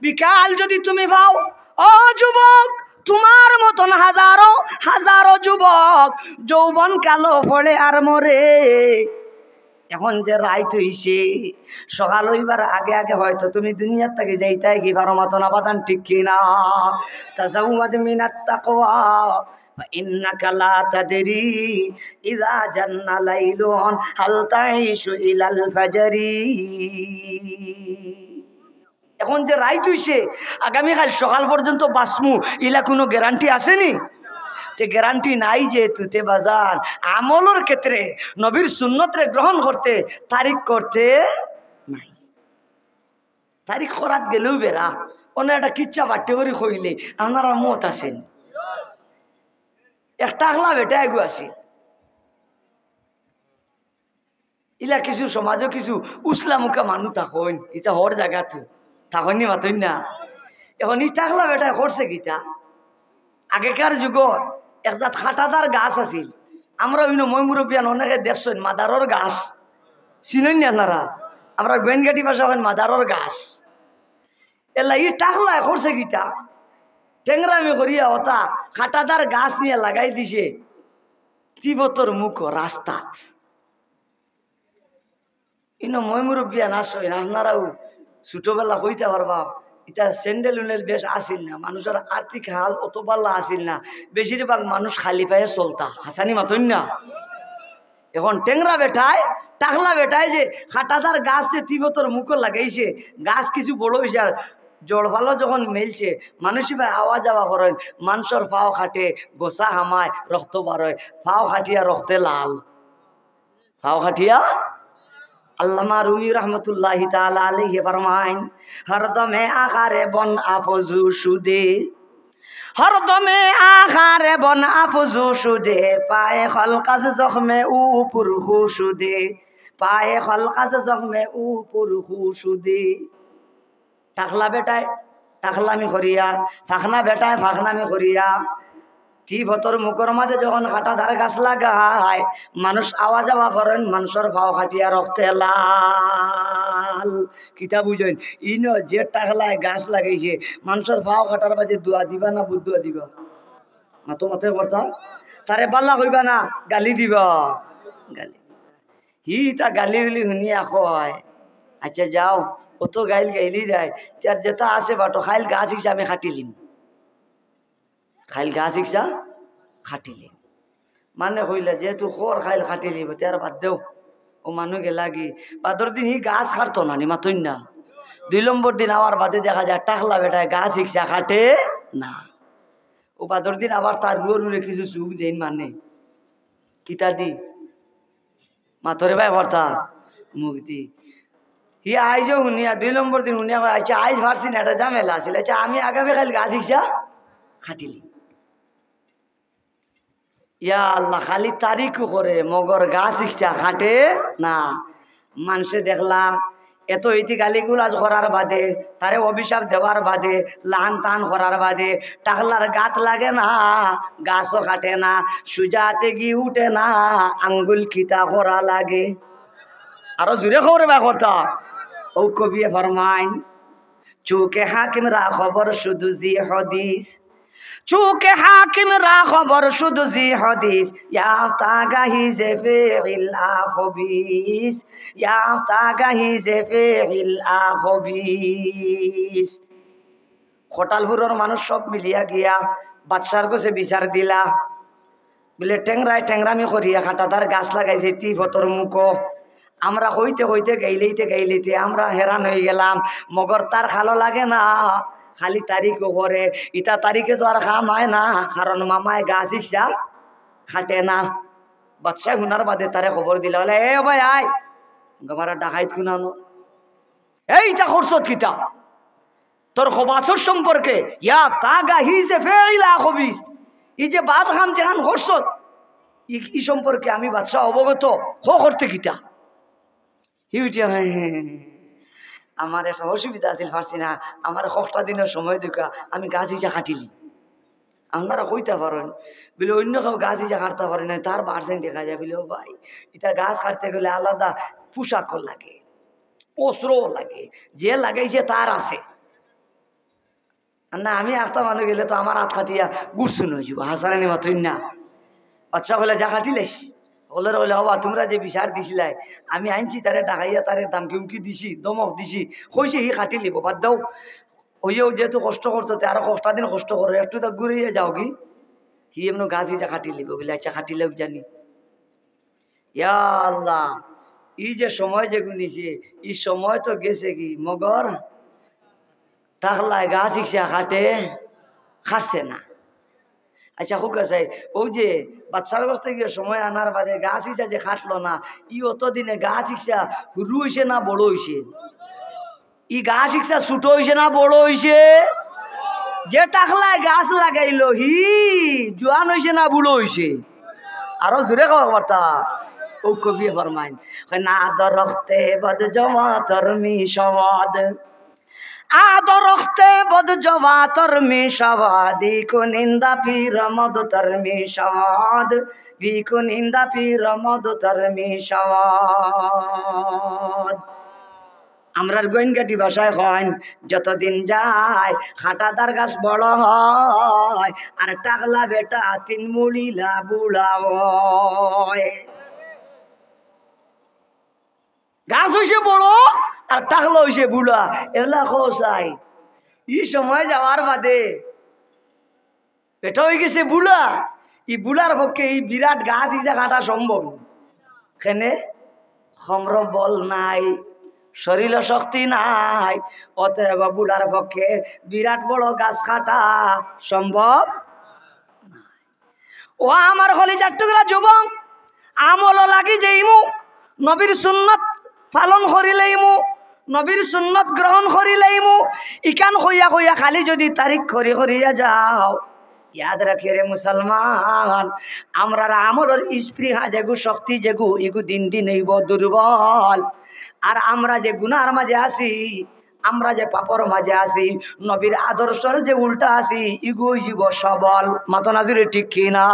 বিকাল যদি তুমি পাও, ও যুবক, তোমার মতন হাজারো হাজারো যুবক যৌবন কালো পড়ে আর মরে। এখন যে রাইত হইছে, সকাল হইবার আগে আগে হয়তো তুমি দুনিয়ার থেকে যাইতাই কি পারো মতো না বাদান, ঠিক কিনা? তাজাওয়াদ মিনাত তাকওয়া ইন্নাকা লা তাদরি ইযা জান্না লাইলুন হাল তাইশু ইলাল ফাজরি। এখন যে রাইত হইছে, আগামীকাল সকাল পর্যন্ত বাসমু, ইলা কোনো গ্যারান্টি আসেনি? তে গ্যারান্টি নাই। যে তুতে বাজান আমলের ক্ষেত্রে নবীর সুন্নতরে গ্রহণ করতে তারিখ করতে নাই। তারিখ করাত গেলেও বেড়া অন্য একটা কিচ্ছা বাট্টে করে কইলে আপনারা মত আসেন। একটা আগলা বেটা এগু আসে, ইলা কিছু সমাজও কিছু উসলামুখা মানুষ থাকেন, ইটা হর জায়গা থাকেননি মাতই না। এখন ই টাকলা বেটা করছে গীতা, আগেকার যুগ একটা খাটাদার গাছ আছিল। আমরা ওই মই মুরব্বিয়ান অনেকে দেখছেন মাদারর গাছ, চিনেন না আপনারা? আমরা গোয়েনঘাটি ভাষা হন মাদারর গাছ। এলা ই টাকলা করছে গীতা, টেংরামি করিয়া ওটা খাটাদার গাছ নিয়ে লাগাই দিছে তিবতর মুখ রাস্তাত। ইনো মই মুরব্বিয়ান আসেন, আপনারাও ছোটবেলা কইতে পারবা, এটা স্যান্ডেল উন্ডেল বেশ আসিল না, মানুষের আর্থিক হাল অত পাল্লা আসিল না, বেশিরভাগ মানুষ খালি পায়ে চলতা, হাসানি মাতন না। এখন টেংরা বেটায় টাকলা বেটায় যে খাটাদার গাছ যে তিবতর মুখ লাগাইছে, গাছ কিছু বড় হয়েছে আর জল ভালো যখন মেলছে, মানুষই ভাই আওয়া যাওয়া করেন, মানুষের পাও খাটে, গোসা হামায়, রক্ত বারোয়, পাও খাটিয়া রক্তে লাল, পাও খাটিয়া। আল্লামা রুমি রহমতুল্লাহি তাআলা আলাইহি ফরমাইন, হরদমে আখারে বন আফজু সুদে, হরদমে আখারে বন আফজু সুদে, পায়ে খলকাজ জখমে উপর সুদে, পায়ে খলকাজ জখমে উপর সুদে। টাকলা বেটায় টাকলামি করিয়া, ফাখনা বেটায় ফাখনামি করিয়া, তিবতর মুখর মাঝে যখন কাটা ধারে গাছ লাগায়, মানুষ আওয়া যাওয়া করেন, মানুষের ভাও খাটিয়া রক্তে লাল। কিতা বুঝেন? ইন যে টাকলায় গাছ লাগাইছে, মানুষের ভাও খাটার বাজে দোয়া দিবা না বুদ্ধুয়া দিবা? মাতো মতে কথা তারে পাল্লা কইবা না গালি দিবা? গালি। হি তা গালি হলি শুনিয়া কয়, আচ্ছা যাও, অত গাইল গাইলি রায়, তার যেটা আছে বাটো খাইল গাছ হিসাবে খাটিলিম, খাইল গাছ শিক্ষা খাটিলি মানে কইলে যেহেতু খোর খাইল খাটিলি তার বাদ দেও। ও মানুষকে লাগি বাদর দিন হি গাছ খাটতো না, মাতই না। 2 নম্বর দিন আবার বাদে দেখা যায় টাকলা বেটায় গাছ শিক্ষা খাটে না। ও বাদর দিন আবার তার রুয়ে কিছু চুপ দেন, মানে কিতা দি মাথরে ভাই ভর্তা মুখ দি। হি আইজও শুনিয়া 2 নম্বর দিন শুনিয়া, আচ্ছা আইজ ভারছি না, একটা ঝামেলা আছিল, আচ্ছা আমি আগামী খাইল গাছ শিক্ষা খাটিলি। ইয়া আল্লাহ, খালি তারিখও করে মগর গাছ শিক্ষা খাটে না। মানুষে দেখলাম এত ইতি গালিগুলাজ করার বাদে, তারে অভিশাপ দেওয়ার বাদে, লান টান করার বাদে, টাকলার গাত লাগে না, গাছও কাটে না, সুজাতে গিয়ে উঠে না, আঙ্গুল খিতা করা লাগে। আরো জুড়ে খবরে বা কথা ও কবিয়ে ফরমাইন, চুকে হাকিম রা খবর শুধু জি হদিস, চুকে হাকিম রা খবর শুধু জি হদিস, ইয়াফতা গাহি যে ফিল আখবিস, ইয়াফতা গাহি যে ফিল আখবিস। খটালপুরের মানুষ সব মিলিয়া গিয়া বাদশার কাছে বিচার দিলা, বলে টেংরায় টেংরামি করিয়া খাটাদার গাছ লাগাইছে তিবতর মুখ। আমরা হইতে হইতে গাইলেইতে আমরা হেরান হয়ে গেলাম, মগর তার ভালো লাগে না, খালি তারিখও করে। ইটা তারিখে তো আর খাম হয় না, কারণ মামায় গাছ শিক্ষা খাটে না। বাদশাহ শুনার বাদে তারে খবর দিলে, বলে এ ভাই আয়, গমারা ডাকাইত শুনানো, এইটা করছ কিতা তোর খবাসর সম্পর্কে, ইয়া তাগা হিসে ফেইলা খবিস, এই যে বাদ খাম যেখান করছ ই সম্পর্কে আমি বাদশাহ অবগত, করতে কিতা। হিউটিয়া আমার একটা অসুবিধা আছিল, পারছি না, আমার 6টা দিনের সময় দেখা আমি গাছ ইচা খাটিলি। আপনারা কইতে পারেন বলে অন্য কেউ গাছ ইচা কাটতে পারে না, তার বারসেন দেখা যায় বলে, ও ভাই এটা গাছ কাটতে গেলে আলাদা পোশাক লাগে, অস্ত্রও লাগে, যে লাগাইছে তার আছে। না আমি একটা মানুষ গেলে তো আমার হাত খাটিয়া গুড়ছুন হয়ে যাব হাসানি মাত্রই না বাচ্চা বলে যা খাটিলেস বলে বলে হবা তোমরা যে বিচার দিছিলাই আমি আনছি তারে ডাকাইয়া তারে দামকি উমকি দিছি দমক দিছি কইছে হি খাটি লিব বাদ দাও ওইও যেহেতু কষ্ট করতো আরো কষ্টা দিন কষ্ট করো একটু তা ঘুরিয়ে যাও কি হি এমন গাছ যা খাটি লিব বলে আচ্ছা খাটিলেও জানি ইয়া আল্লাহ এই যে সময় যে গুনিছে এই সময় তো গেছে কি মগর টাকলায় গাছ ইচ্ছা খাটে খাটছে না আচ্ছা হোক আছে ওই যে বাচ্চার কাছ থেকে সময় আনার বাদে গাছ ইচ্ছা যে খাটলো না ই অতদিনে গাছ ইচ্ছা হুরু হইছে না বড় হইছে ই গাছ ইচ্ছা ছোট হইছে না বড় হইছে যে টাকলায় গাছ লাগাইলো হি জোয়ান হইছে না বুড়ো হইছে আরো জোরে খাওয়া বার্তা ও কবি ফরমাইন না দরখতে বদ জমা তরমি সবাদ আদরখতে বদ জবা তরমি সবাদ ইকো নিন্দা পীর মদ তরমি সবাদ ইকো নিন্দা পীর মদ তরমি সবাদ আমরার গোয়েনগাটি ভাষায় হয় যতদিন যায় খাটাদার গাছ বড় হয় আর টাকলা বেটা তিন মুড়িলা বুড়া হয় গাছ হইছে বড় আর টাকলা হইছে বুড়া এগুলা খোসাই ই সময় যাওয়ার বাদে এটা হয়ে গেছে বুড়া ই বুড়ার পক্ষে এই বিরাট গাছ ইজা কাটা সম্ভব কেনে সমর বল নাই শরীর শক্তি নাই অতএব বুড়ার পক্ষে বিরাট বড় গাছ কাটা সম্ভব ও আমার কলিজার টুকরা যুবক আমল লাগি যাইমু নবীর সুন্নত পালন করিলেইমু নবীর সুন্নত গ্রহণ করিলেইমু ইকান কইয়া কইয়া খালি যদি তারিখ করি করিয়া যাও ইয়াদ রাখি রে মুসলমান আমরা আমলের স্পৃহা যেগু শক্তি যেগু এগু দিন দিন হইব দুর্বল আর আমরা যে গুনার মাঝে আসি আমরা যে পাপর মাঝে আসি নবীর আদর্শর যে উল্টা আসি ইগু জীব সবল মাথা নাজুরে ঠিক কিনা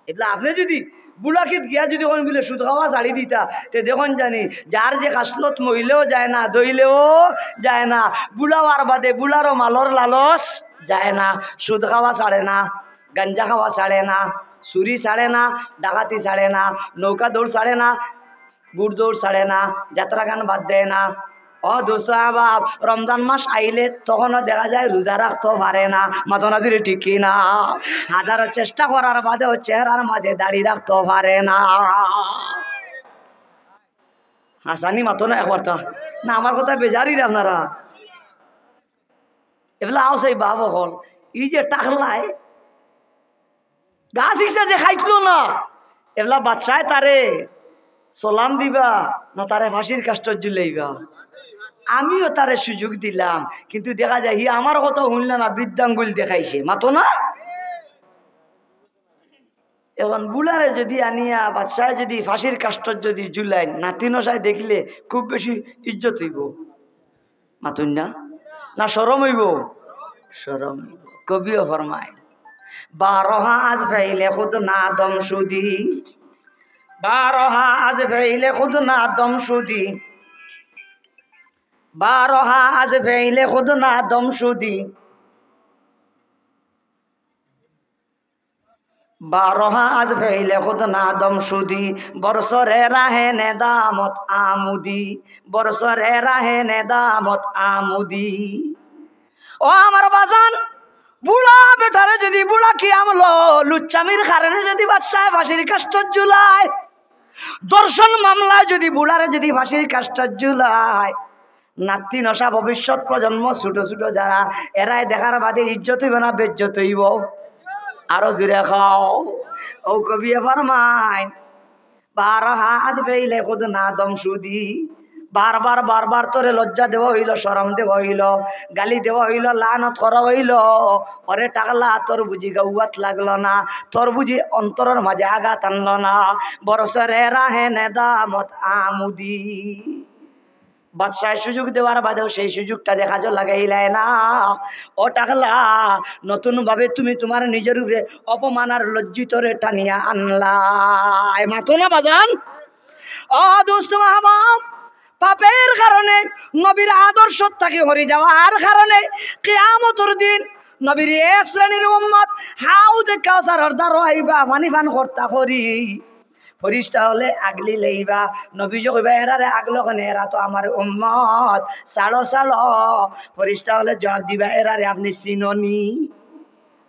এগুলা আপনি যদি বুড়াখিত গিয়া যদি কোন বলে সুদ খাওয়া ছাড়ি দিতা তে দেখুন জানি যার যে খাসলত মহিলেও যায় না দইলেও যায় না বুড়াওয়ার বাদে বুড়ারও মালর লালস যায় না সুদ খাওয়া ছাড়ে না গাঞ্জা খাওয়া ছাড়ে না চুরি ছাড়ে না ডাকাতি ছাড়ে না নৌকা দৌড় ছাড়ে না বুট দৌড় ছাড়ে না যাত্রা গান বাদ দেয় না ও দোস্ত বাপ রমজান মাস আইলে তখনও দেখা যায় রোজা রাখতে পারে না মাথা জুড়ে ঠিক না হাজারো চেষ্টা করার বাদেও চেহারার মাঝে দাড়ি রাখতে পারে না হাসানি মাতো না একবার না আমার কথা বেজারি আপনারা এগুলা আও সেই বাপ হল এই যে টাকলায় গাছ ইচ্ছা যে খাইছিল না এগুলা বাদশায় তারে সালাম দিবা না তারে ফাঁসির কাষ্ট ঝুলাইবা আমিও তারে সুযোগ দিলাম কিন্তু দেখা যায় হি আমার কথা শুনল না বৃদ্ধাঙ্গুল দেখাইছে মাতো না এখন বুলারে যদি আনিয়া বাদশায় যদি ফাঁসির কাষ্ট যদি ঝুলাই নাতি নসায় দেখলে খুব বেশি ইজ্জত হইব মাতুন না না শরম হইব শরম হইব কবিও ফরমায় 12 হাজ ভাইলে খুদ না দম সুদি 12 হাজ ভাইলে খুদ না দম সুদি 12 হাজ ভাইলে খুদ না দম সুদি 12 হাজ ভাইলে খুদ না দম সুদি বরসরে রাহে নেদামত আমুদি বরসরে রাহে নেদামত আমুদি ও আমার বাজান বুড়া বেটারে যদি বুড়া কি আমলো লুচ্চামির কারণে যদি বাদশাহ ফাঁসির কাষ্ট ঝুলায় দর্শন মামলায় যদি বুড়ারে যদি ফাঁসির কাষ্ট ঝুলায় নাতি নশা ভবিষ্যৎ প্রজন্ম ছোট ছোট যারা এরাই দেখার বাদে ইজ্জত হইব না বেজ্জত হইব আরো জুড়ে খাও ও কবি ফরমায় 12 হাত পেইলে খুদ না দম সুদি বারবার বারবার তোরে লজ্জা দেওয়া হইল শরম দেওয়া হইল গালি দেওয়া হইল লানত করা হইল ওরে টাকলা তোর বুঝি গৌয়াত লাগলো না তোর বুঝি অন্তরের মাঝে আঘাত আনলো না বরসরে রাহে নেদামত আমুদি বাদশাহ সুযোগ দেওয়ার বাদেও সেই সুযোগটা দেখা যায় লাগাইলাই না ও টাকলা নতুন ভাবে তুমি তোমার নিজের উপরে অপমান আর লজ্জিত রে টানিয়া আনলা মাতো না বাজান ও দোস্ত মাহবাব পাপের কারণে নবীর আদর্শ থেকে হরি যাওয়ার কারণে কিয়ামতের দিন নবীর এক শ্রেণীর উম্মত হাউদে কাউসারের দ্বার আইবা পানি পান করতা করি ফরিস্তা হলে আগলি লইবা নবী কইবা এরারে আগলো কেনে এরা তো আমার উম্মত ছাড়ো ছাড়ো ফরিস্তা হলে জবাব দিবা এরারে আপনি চিননি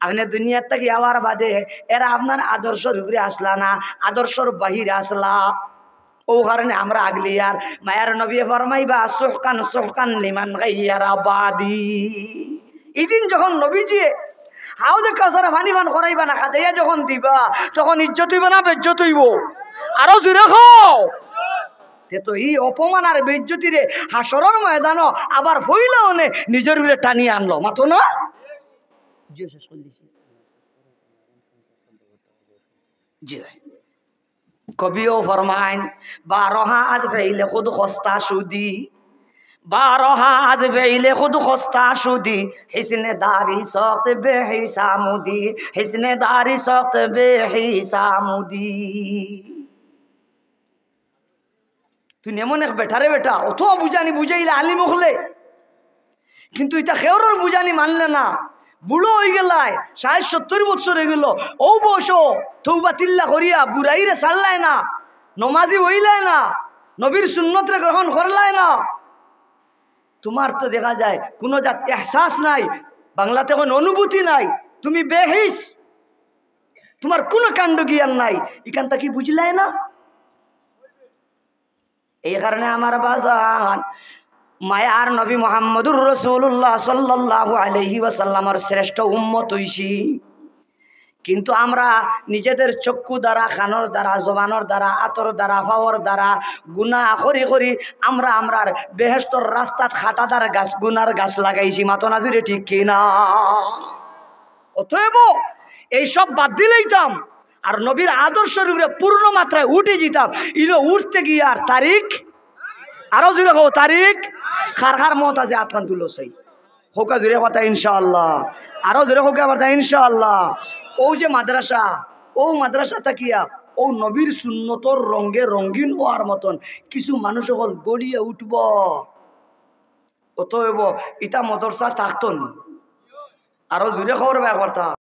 আপনি দুনিয়ার থেকে আবার বাদে এরা আপনার আদর্শর উপরে আসলা না আদর্শর বাহিরে আসলা ও কারণে আমরা আগলি আর মায়ার নবী ফরমাইবা সুহকান সুহকান লিমান গাইয়ারা বাদি এইদিন যখন নবীজি হাউদে কাউসারে পানি পান করাইবা না খাদাইয়া যখন দিবা তখন ইজ্জত হইব না বেজ্জত হইব আরো জোরে খাও তে তো এই অপমান আর বেজ্জতি রে হাসরের ময়দানও আবার হইলাও নে নিজের উপরে টানিয়ে আনলো মাতো না জি কবিও ফরমাইন 12 হাত ফেইলে খুদ খস্তা সুদি 12 হাত ফেইলে খুদ খস্তা সুদি হিসনে দারি সক্ত বেহিসামুদি হিসনে দারি সক্ত বেহিসামুদি তুই এমন এক বেটারে বেটা অত বুঝানি বুঝাইলে আলিম হলে কিন্তু এটা খেওরের বুঝানি মানলে না বুড়ো হয়ে গেলায় 60-70 বছর হয়ে গেল ও বসো তৌবা তিল্লা করিয়া বুড়াইরে ছাড়লায় না নমাজি হইলায় না নবীর সুন্নতরে গ্রহণ করলায় না তোমার তো দেখা যায় কোনো জাত এহসাস নাই বাংলাতে কোনো অনুভূতি নাই তুমি বেহিস তোমার কোনো কাণ্ড জ্ঞান নাই এখানটা কি বুঝলাই না এই কারণে আমার বাজান মায়ার নবী মুহাম্মদুর রাসূলুল্লাহ সাল্লাল্লাহু আলাইহি ওয়াসাল্লামের শ্রেষ্ঠ উম্মত হইছি কিন্তু আমরা নিজেদের চক্ষু দ্বারা কানর দ্বারা জবানর দ্বারা আতর দ্বারা পাওয়ার দ্বারা গুনাহ করি করি আমরা আমরার বেহেশতর রাস্তাত খাটাদার গাছ গুনার গাছ লাগাইছি মাতো না জুড়ে ঠিক কিনা অতএব এইসব বাদ দিলেইতাম আর নবীর আদর্শের উপরে পূর্ণ মাত্রায় উঠে যেতাম ইনো উঠতে গিয়ে আর তারিখ আরো জুড়ে হো তারিখ খার খার মত আছে আতকান তুলো সেই হোকা জুড়ে কথা ইনশাআল্লাহ আরো জুড়ে হোকা কথা ইনশাআল্লাহ ও যে মাদ্রাসা ও মাদ্রাসা থাকিয়া ও নবীর সুন্নতর রঙে রঙিন হওয়ার মতন কিছু মানুষ হল গড়িয়ে উঠব অতএব ইটা মাদ্রাসা থাকতো না আরো জুড়ে খবর ব্যাপারটা